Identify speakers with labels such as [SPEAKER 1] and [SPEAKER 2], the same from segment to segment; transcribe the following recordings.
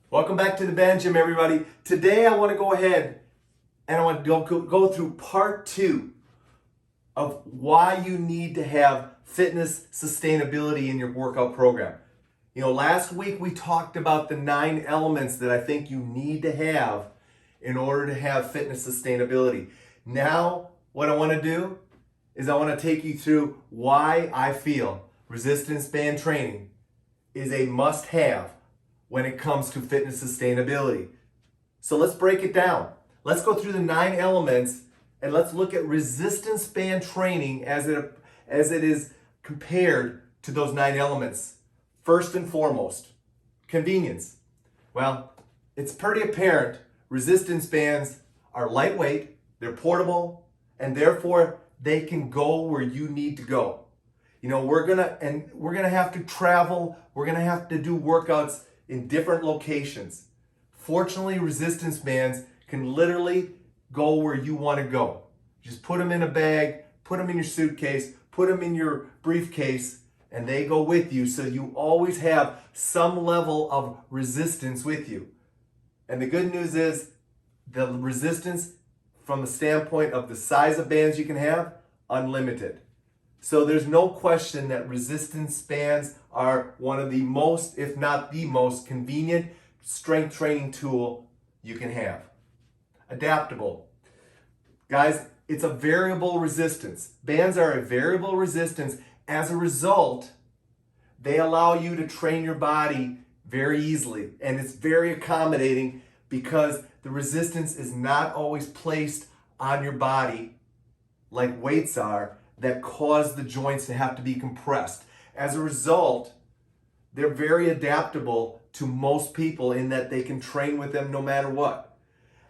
[SPEAKER 1] Welcome back to the Band Gym, everybody. Today I want to go ahead and I want to go through part 2 of why you need to have fitness sustainability in your workout program. Last week we talked about the 9 elements that I think you need to have in order to have fitness sustainability. Now, what I want to do is I want to take you through why I feel resistance band training is a must-have when it comes to fitness sustainability. So let's break it down. Let's go through the 9 elements and let's look at resistance band training as it is compared to those 9 elements. First and foremost, convenience. Well, it's pretty apparent resistance bands are lightweight, they're portable, and therefore they can go where you need to go. We're gonna have to travel, we're gonna have to do workouts in different locations. Fortunately, resistance bands can literally go where you want to go. Just put them in a bag, put them in your suitcase, put them in your briefcase, and they go with you, so you always have some level of resistance with you. And the good news is the resistance from the standpoint of the size of bands you can have, unlimited. So there's no question that resistance bands are one of the most, if not the most convenient strength training tool you can have. Adaptable. Guys, it's a variable resistance. Bands are a variable resistance. As a result, they allow you to train your body very easily, and it's very accommodating because the resistance is not always placed on your body like weights are that cause the joints to have to be compressed. As a result, they're very adaptable to most people in that they can train with them no matter what.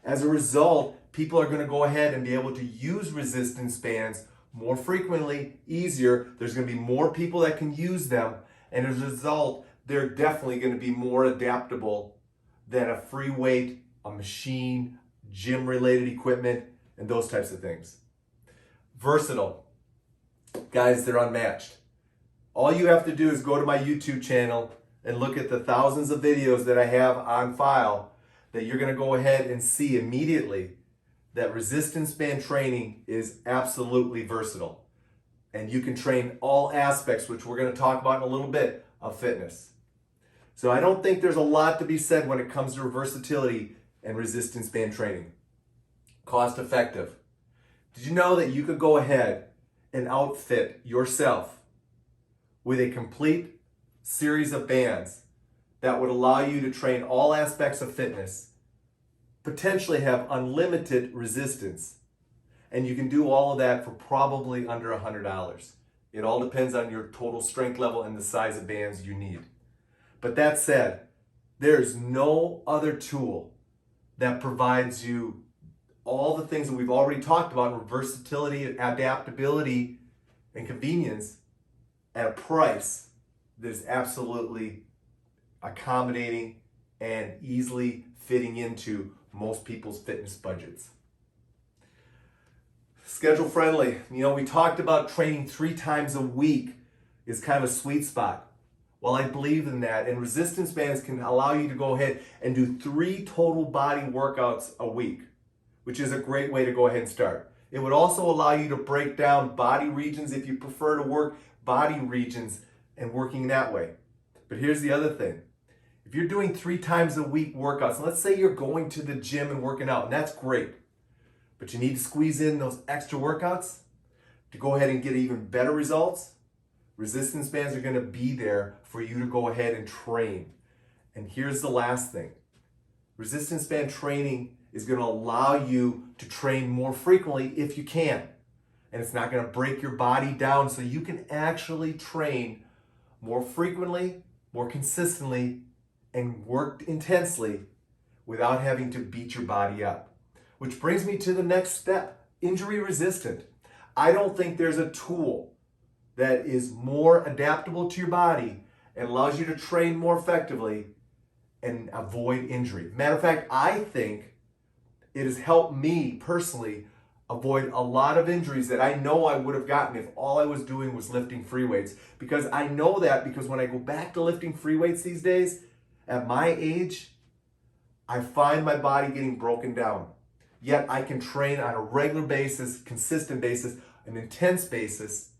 [SPEAKER 1] As a result, people are going to go ahead and be able to use resistance bands more frequently, easier. There's going to be more people that can use them, and as a result, they're definitely going to be more adaptable than a free weight, a machine, gym-related equipment, and those types of things. Versatile. Guys, they're unmatched. All you have to do is go to my YouTube channel and look at the thousands of videos that I have on file that you're going to go ahead and see immediately that resistance band training is absolutely versatile. And you can train all aspects, which we're going to talk about in a little bit, of fitness. So I don't think there's a lot to be said when it comes to versatility and resistance band training. Cost effective. Did you know that you could go ahead and outfit yourself with a complete series of bands that would allow you to train all aspects of fitness, potentially have unlimited resistance, and you can do all of that for probably under $100. It all depends on your total strength level and the size of bands you need. But that said, there's no other tool that provides you all the things that we've already talked about, versatility, adaptability, and convenience at a price that is absolutely accommodating and easily fitting into most people's fitness budgets. Schedule friendly. We talked about training 3 times a week is kind of a sweet spot. Well, I believe in that, and resistance bands can allow you to go ahead and do 3 total body workouts a week, which is a great way to go ahead and start. It would also allow you to break down body regions if you prefer to work body regions and working that way. But here's the other thing. If you're doing 3 times a week workouts, and let's say you're going to the gym and working out, and that's great, but you need to squeeze in those extra workouts to go ahead and get even better results, resistance bands are going to be there for you to go ahead and train. And here's the last thing. Resistance band training is going to allow you to train more frequently if you can. And it's not going to break your body down, so you can actually train more frequently, more consistently, and work intensely without having to beat your body up. Which brings me to the next step, injury resistant. I don't think there's a tool that is more adaptable to your body and allows you to train more effectively and avoid injury. Matter of fact, I think it has helped me personally avoid a lot of injuries that I know I would have gotten if all I was doing was lifting free weights. Because I know that because when I go back to lifting free weights these days, at my age, I find my body getting broken down. Yet I can train on a regular basis, consistent basis, an intense basis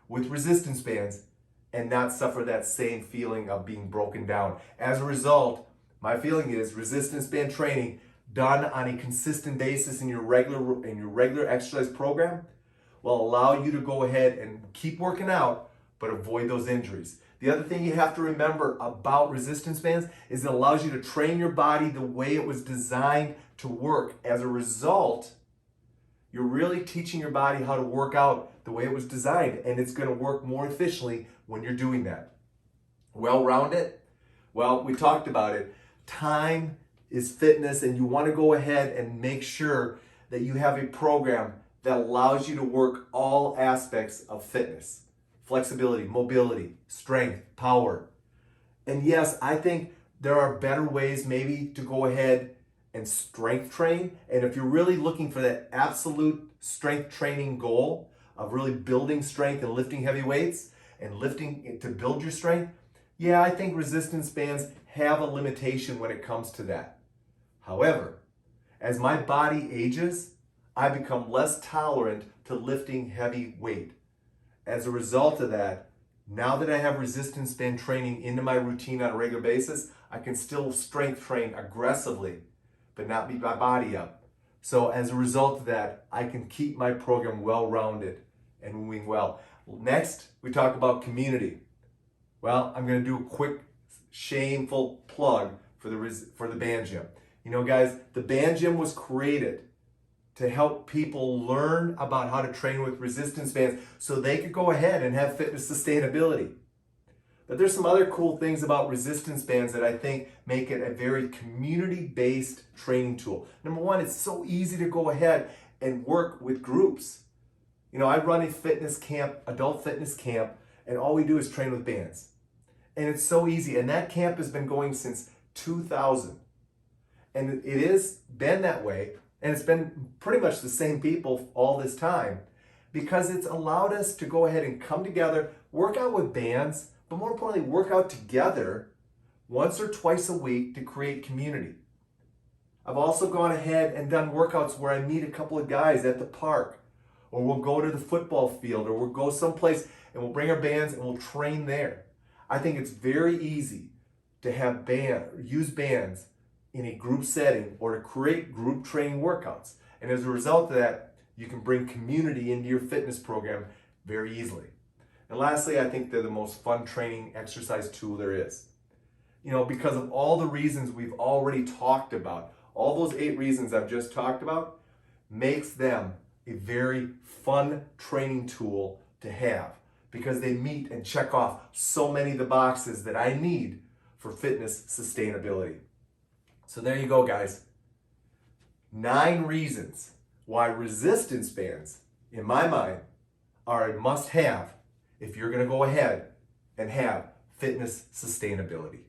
[SPEAKER 1] with resistance bands and not suffer that same feeling of being broken down. As a result, my feeling is resistance band training done on a consistent basis in your regular exercise program will allow you to go ahead and keep working out, but avoid those injuries. The other thing you have to remember about resistance bands is it allows you to train your body the way it was designed to work. As a result, you're really teaching your body how to work out the way it was designed, and it's going to work more efficiently when you're doing that. Well-rounded? Well, we talked about it. Time is fitness, and you want to go ahead and make sure that you have a program that allows you to work all aspects of fitness. Flexibility, mobility, strength, power. And yes, I think there are better ways maybe to go ahead and strength train. And if you're really looking for that absolute strength training goal of really building strength and lifting heavy weights and lifting to build your strength, yeah, I think resistance bands have a limitation when it comes to that. However, as my body ages, I become less tolerant to lifting heavy weight. As a result of that, now that I have resistance band training into my routine on a regular basis, I can still strength train aggressively, but not beat my body up. So as a result of that, I can keep my program well-rounded and moving well. Next, we talk about community. Well, I'm going to do a quick, shameful plug for the band gym. You know, guys, the band gym was created to help people learn about how to train with resistance bands so they could go ahead and have fitness sustainability. But there's some other cool things about resistance bands that I think make it a very community-based training tool. Number one, it's so easy to go ahead and work with groups. You know, I run a fitness camp, adult fitness camp, and all we do is train with bands. And it's so easy. And that camp has been going since 2000. And it has been that way, and it's been pretty much the same people all this time because it's allowed us to go ahead and come together, work out with bands, but more importantly, work out together once or twice a week to create community. I've also gone ahead and done workouts where I meet a couple of guys at the park, or we'll go to the football field, or we'll go someplace and we'll bring our bands and we'll train there. I think it's very easy to have use bands in a group setting or to create group training workouts. And as a result of that, you can bring community into your fitness program very easily. And lastly, I think they're the most fun training exercise tool there is. You know, because of all the reasons we've already talked about, all those 8 reasons I've just talked about, makes them a very fun training tool to have because they meet and check off so many of the boxes that I need for fitness sustainability. So there you go, guys. 9 reasons why resistance bands, in my mind, are a must-have if you're going to go ahead and have fitness sustainability.